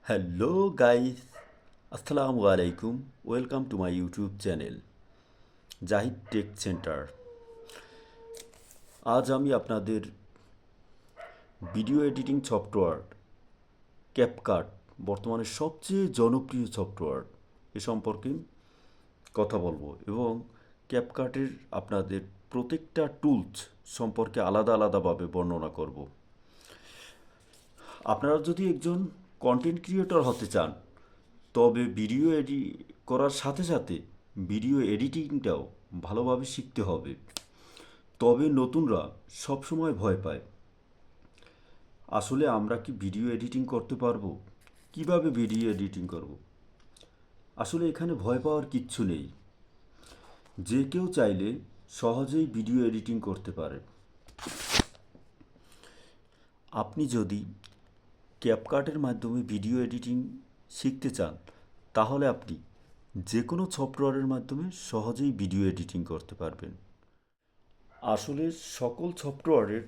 Hello guys, আসসালামু আলাইকুম। Welcome to my YouTube channel Zahid tech centre. আজ আমি আপনাদের ভিডিও এডিটিং সফটওয়্যার ক্যাপকাট, বর্তমানে সবচেয়ে জনপ্রিয় সফটওয়্যার, এ সম্পর্কে কথা বলবো এবং ক্যাপকাটের আপনাদের প্রত্যেকটা টুলস সম্পর্কে আলাদা আলাদাভাবে বর্ণনা করব। আপনারা যদি একজন কন্টেন্ট ক্রিয়েটর হতে চান, তবে ভিডিও করার সাথে সাথে ভিডিও এডিটিংটাও ভালোভাবে শিখতে হবে। তবে নতুনরা সবসময় ভয় পায়, আসলে আমরা কি ভিডিও এডিটিং করতে পারবো, কিভাবে ভিডিও এডিটিং করব। আসলে এখানে ভয় পাওয়ার কিচ্ছু নেই, যে কেউ চাইলে সহজেই ভিডিও এডিটিং করতে পারে। আপনি যদি ক্যাপকাটের মাধ্যমে ভিডিও এডিটিং শিখতে চান, তাহলে আপনি যে কোনো সফটওয়্যারের মাধ্যমে সহজেই ভিডিও এডিটিং করতে পারবেন। আসলে সকল সফটওয়্যারের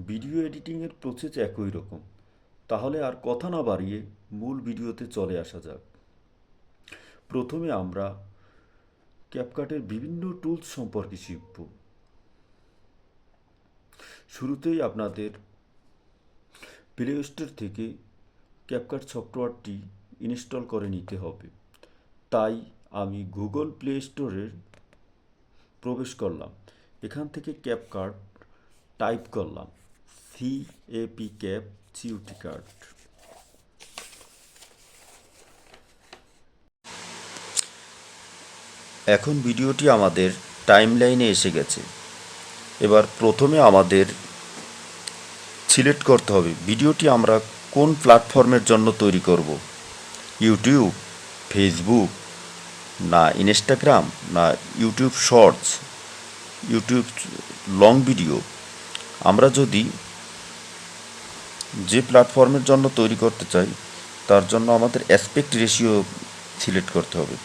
ভিডিও এডিটিংয়ের প্রসেস একই রকম। তাহলে আর কথা না বাড়িয়ে মূল ভিডিওতে চলে আসা যাক। প্রথমে আমরা ক্যাপকাটের বিভিন্ন টুলস সম্পর্কে শিখব। শুরুতেই আপনাদের প্লে স্টোর থেকে ক্যাপকাট সফটওয়্যারটি ইনস্টল করে নিতে হবে। তাই আমি গুগল প্লে স্টোরে প্রবেশ করলাম। এখান থেকে ক্যাপকাট টাইপ করলাম, CAP ক্যাপ সিউটি কার্ড। এখন ভিডিওটি আমাদের টাইমলাইনে এসে গেছে। এবার প্রথমে আমাদের সিলেক্ট করতে হবে ভিডিওটি আমরা কোন প্ল্যাটফর্মের জন্য তৈরি করব। ইউটিউব, ফেসবুক, না ইনস্টাগ্রাম, না YouTube shorts, YouTube long video. আমরা যদি যে প্ল্যাটফর্মের জন্য তৈরি করতে চাই, তার জন্য আমাদের অ্যাসপেক্ট রেশিও সিলেক্ট করতে হবে।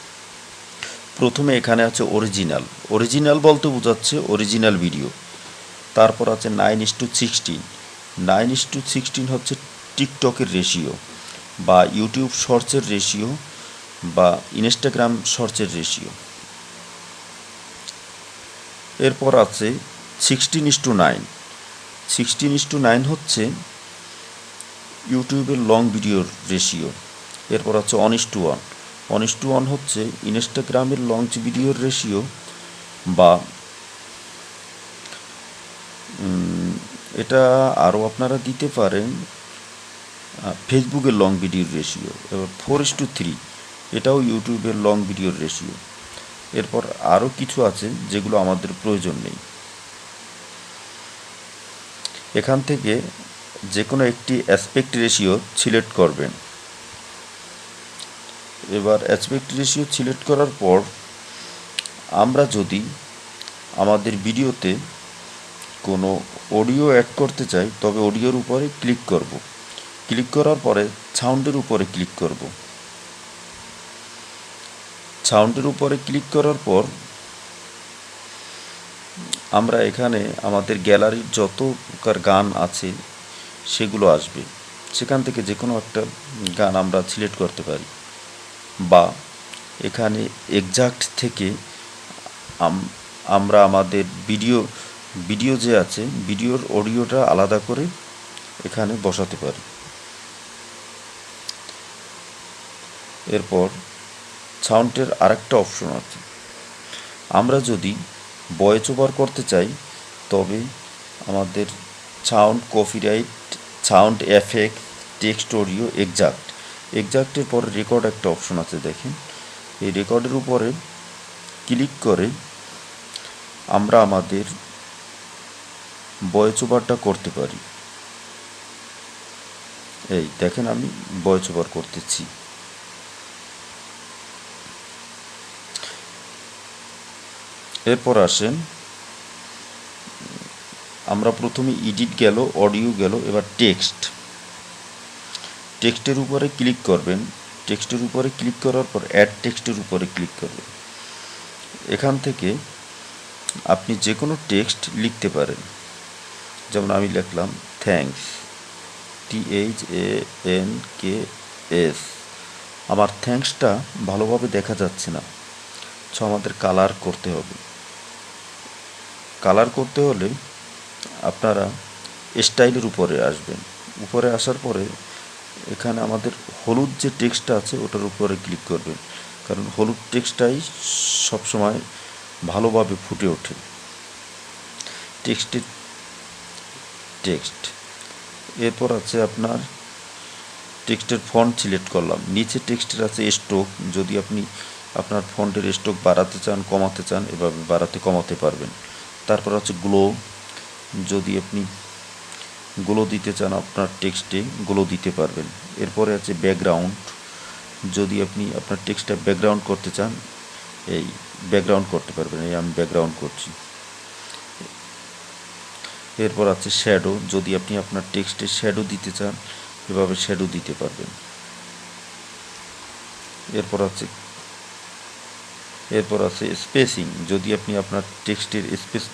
প্রথমে এখানে আছে অরিজিনাল। অরিজিনাল বলতে বোঝাচ্ছে অরিজিনাল ভিডিও। তারপর আছে 9:16। 9:16 হচ্ছে টিকটকের রেশিও, বা ইউটিউব শর্টসের রেশিও, বা ইনস্টাগ্রাম শর্টসের রেশিও। এরপর আছে 16:9। 16:9 হচ্ছে ইউটিউবের লং ভিডিওর রেশিও। এরপর আছে 1:1। 1:1 হচ্ছে ইনস্টাগ্রামের লং ভিডিওর রেশিও, বা এটা আরও আপনারা দিতে পারেন ফেসবুকের লং ভিডিওর রেশিও। এবার 4:3, এটাও ইউটিউবের লং ভিডিওর রেশিও। এরপর আরও কিছু আছে যেগুলো আমাদের প্রয়োজন নেই। এখান থেকে যে কোনো একটি অ্যাসপেক্ট রেশিও সিলেক্ট করবেন। এবার অ্যাসপেক্ট রেশিও সিলেক্ট করার পর আমরা যদি আমাদের ভিডিওতে কোনো অডিও অ্যাড করতে চাই, তবে অডিওর উপরে ক্লিক করব। ক্লিক করার পরে সাউন্ডের উপরে ক্লিক করব। সাউন্ডের উপরে ক্লিক করার পর আমরা এখানে আমাদের গ্যালারির যত প্রকার গান আছে সেগুলো আসবে। সেখান থেকে যে কোনো একটা গান আমরা সিলেক্ট করতে পারি, বা এখানে এক্সাক্ট থেকে আমরা আমাদের ভিডিও যে আছে, ভিডিওর অডিওটা আলাদা করে এখানে বসাতে পারি। এরপর সাউন্ডের আরেকটা অপশন আছে। আমরা যদি ভয়েস ওভার করতে চাই, তবে আমাদের sound, copyright, sound effect, text, audio, এক্সাক্টের পর রেকর্ড একটা অপশন আছে, দেখেন। এই রেকর্ডের উপরে ক্লিক করে আমরা আমাদের ভয়েস ওভারটা করতে পারি। এই দেখেন, আমি ভয়েস ওভার করতেছি। এরপর আসেন, আমরা প্রথমে এডিট গেল, অডিও গেল, এবার টেক্সটের উপরে ক্লিক করবেন। টেক্সটের উপরে ক্লিক করার পর অ্যাড টেক্সটের উপরে ক্লিক করবেন। এখান থেকে আপনি যে কোনো টেক্সট লিখতে পারেন। যেমন আমি লিখলাম থ্যাঙ্কস, THANKS। আমার থ্যাঙ্কসটা ভালোভাবে দেখা যাচ্ছে না, সো আমাদের কালার করতে হবে। কালার করতে হলে আপনারা স্টাইলের উপরে আসবেন। উপরে আসার পরে এখানে আমাদের হলুদ যে টেক্সটটা আছে ওটার উপরে ক্লিক করবেন, কারণ হলুদ টেক্সটটাই সবসময় ভালোভাবে ফুটে ওঠে। টেক্সট এরপর আছে আপনার টেক্সটের ফন্ট সিলেক্ট করলাম। নিচে টেক্সটের আছে স্ট্রোক, যদি আপনি আপনার ফন্টের স্ট্রোক বাড়াতে চান কমাতে চান এভাবে বাড়াতে কমাতে পারবেন। তারপর আছে গ্লো, যদি আপনি গ্লো দিতে চান আপনার টেক্সটে গ্লো দিতে পারবেন। এরপরে আছে ব্যাকগ্রাউন্ড, যদি আপনি আপনার টেক্সটটা ব্যাকগ্রাউন্ড করতে চান এই ব্যাকগ্রাউন্ড করতে পারবেন, এই আমি ব্যাকগ্রাউন্ড করছি। এরপর আছে শ্যাডো, যদি আপনি আপনার টেক্সটে শ্যাডো দিতে চান এভাবে শ্যাডো দিতে পারবেন। এরপর আছে স্পেসিং, যদি আপনি আপনার টেক্সটের স্পেস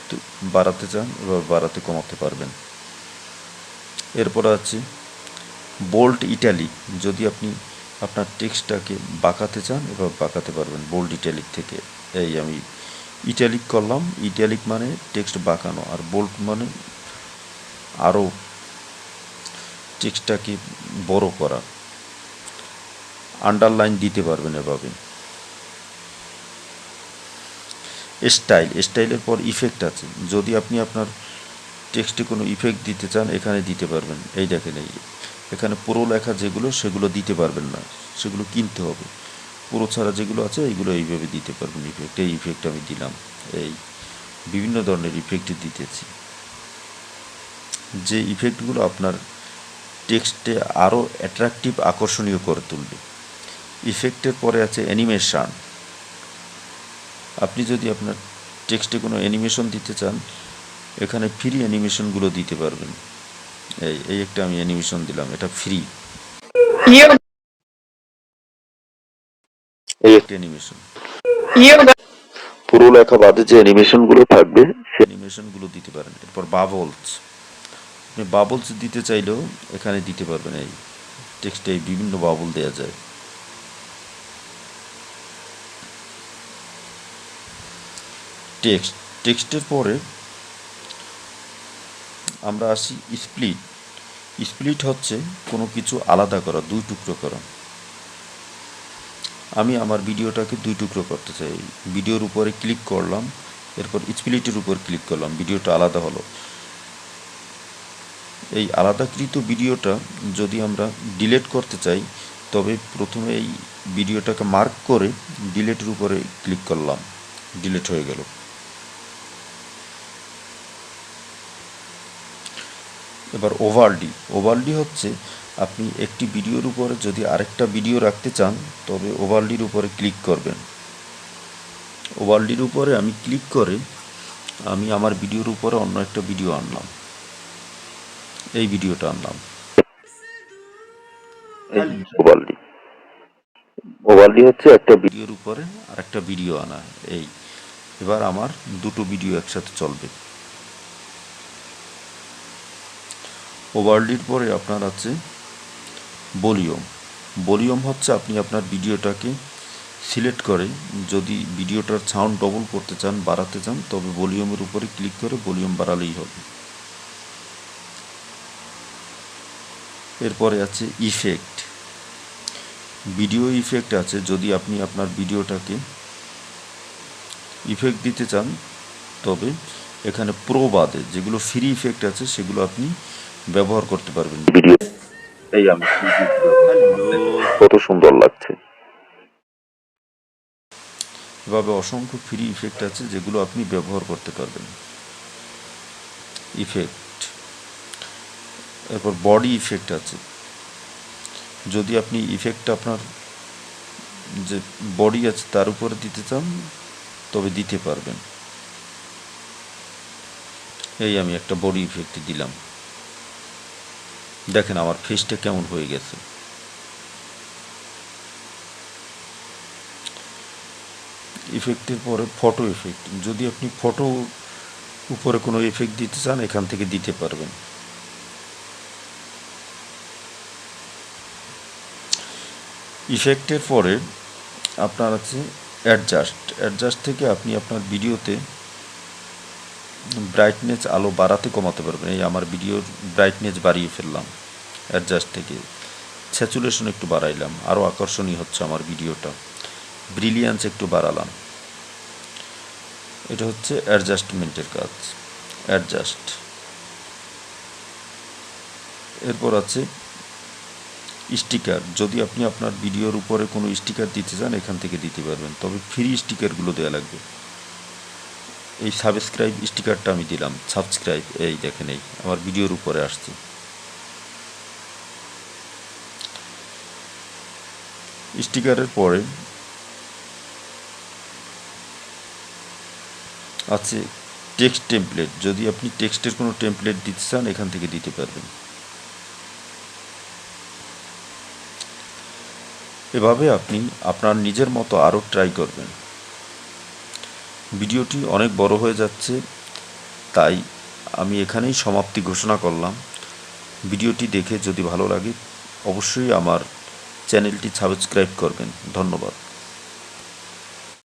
বাড়াতে চান এভাবে বাড়াতে কমাতে পারবেন। এরপর আছে বোল্ড ইটালিক, যদি আপনি আপনার টেক্সটটাকে বাঁকাতে চান এভাবে বাঁকাতে পারবেন বোল্ড ইটালিক থেকে। এই আমি ইটালিক করলাম, ইটালিক মানে টেক্সট বাঁকানো, আর বোল্ড মানে আরও টেক্সটটাকে বড় করা। আন্ডারলাইন দিতে পারবেন এভাবে। স্টাইলের পর ইফেক্ট আছে, যদি আপনি আপনার টেক্সটে কোনো ইফেক্ট দিতে চান এখানে দিতে পারবেন। এই দেখেন এখানে পুরো লেখা যেগুলো সেগুলো দিতে পারবেন না, সেগুলো কিনতে হবে। পুরো ছাড়া যেগুলো আছে এইগুলো এইভাবে দিতে পারবেন ইফেক্ট। এই ইফেক্ট আমি দিলাম, এই বিভিন্ন ধরনের ইফেক্ট দিতেছি, যে ইফেক্টগুলো আপনার টেক্সটে আরও অ্যাট্রাকটিভ আকর্ষণীয় করে তুলবে। ইফেক্টের পরে আছে অ্যানিমেশন, আপনি যদি আপনার টেক্সটে কোনো অ্যানিমেশন দিতে চান এখানে ফ্রি অ্যানিমেশনগুলো দিতে পারবেন। এই একটা আমি অ্যানিমেশন দিলাম, এটা ফ্রি। এই একটা অ্যানিমেশন, পুরো লেখা বাদে যে অ্যানিমেশনগুলো থাকবে সেই অ্যানিমেশনগুলো দিতে পারেন। এরপর বাবলস, আপনি বাবলস দিতে চাইলেও এখানে দিতে পারবেন। এই টেক্সটে বিভিন্ন বাবল দেওয়া যায়। টেক্সটের পরে আমরা আসি স্প্লিট হচ্ছে কোনো কিছু আলাদা করা, দুই টুকরো করা। আমি আমার ভিডিওটাকে দুই টুকরো করতে চাই, ভিডিওর উপরে ক্লিক করলাম, এরপর স্প্লিটের উপর ক্লিক করলাম, ভিডিওটা আলাদা হলো। এই আলাদাকৃত ভিডিওটা যদি আমরা ডিলিট করতে চাই তবে প্রথমে এই ভিডিওটাকে মার্ক করে ডিলিটের উপরে ক্লিক করলাম, ডিলিট হয়ে গেল। এবার ওভারলি হচ্ছে আপনি একটি ভিডিওর উপরে যদি আরেকটা ভিডিও রাখতে চান তবে ওভারলির উপরে ক্লিক করবেন। ওভারলির উপরে আমি ক্লিক করে আমি আমার ভিডিওর উপরে অন্য একটা ভিডিও আনলাম, এই ভিডিওটা আনলাম। ওভারলি হচ্ছে একটা ভিডিওর উপরে আর একটা ভিডিও আনা। এবার আমার দুটো ভিডিও একসাথে চলবে। ওভারলির পরে আপনার আছে ভলিউম হচ্ছে আপনি আপনার ভিডিওটাকে সিলেক্ট করে যদি ভিডিওটার সাউন্ড ডবল করতে চান বাড়াতে চান তবে ভলিউমের উপরে ক্লিক করে ভলিউম বাড়ালেই হবে। এরপরে আছে ইফেক্ট, ভিডিও ইফেক্ট আছে, যদি আপনি আপনার ভিডিওটাকে ইফেক্ট দিতে চান তবে এখানে প্রো বাদে যেগুলো ফ্রি ইফেক্ট আছে সেগুলো আপনি ব্যবহার করতে পারবেন। ভিডিও এই আমি কত সুন্দর লাগছে। এভাবে অসংখ্য ফ্রি ইফেক্ট আছে যেগুলো আপনি ব্যবহার করতে পারবেন। ইফেক্ট, এরপর বডি ইফেক্ট আছে, যদি আপনি ইফেক্টটা আপনার যে বডি আছে তার উপরে দিতে চান তবে দিতে পারবেন। এই আমি একটা বডি ইফেক্ট দিলাম, দেখেন আমার ফেসটা কেমন হয়ে গেছে। ইফেক্টের পরে ফটো ইফেক্ট, যদি আপনি ফটো উপরে কোনো ইফেক্ট দিতে চান এখান থেকে দিতে পারবেন। ইফেক্টের পরে আপনার আছে অ্যাডজাস্ট থেকে আপনি আপনার ভিডিওতে ব্রাইটনেস আলো বাড়াতে কমাতে পারবেন। এই আমার ভিডিওর ব্রাইটনেস বাড়িয়ে ফেললাম অ্যাডজাস্ট থেকে, স্যাচুরেশন একটু বাড়াইলাম, আরও আকর্ষণীয় হচ্ছে আমার ভিডিওটা, ব্রিলিয়ান্স একটু বাড়ালাম। এটা হচ্ছে অ্যাডজাস্টমেন্টের কাজ, অ্যাডজাস্ট। এরপর আছে স্টিকার। যদি আপনি আপনার ভিডিওর উপরে কোনো স্টিকার দিতে চান এখান থেকে দিতে পারবেন, তবে ফ্রি স্টিকারগুলো দেওয়া লাগবে। এই সাবস্ক্রাইব স্টিকারটা আমি দিলাম, সাবস্ক্রাইব, এই দেখেন এই আমার ভিডিওর উপরে আসছে। স্টিকারের পরে আছে টেক্সট টেমপ্লেট। যদি আপনি টেক্সটের কোনো টেমপ্লেট দিতে চান এখান থেকে দিতে পারবেন। এভাবে আপনি আপনার নিজের মতো আরও ট্রাই করবেন। ভিডিওটি অনেক বড় হয়ে যাচ্ছে, তাই আমি এখানেই সমাপ্তি ঘোষণা করলাম। ভিডিওটি দেখে যদি ভালো লাগে অবশ্যই আমার চ্যানেলটি সাবস্ক্রাইব করবেন। ধন্যবাদ।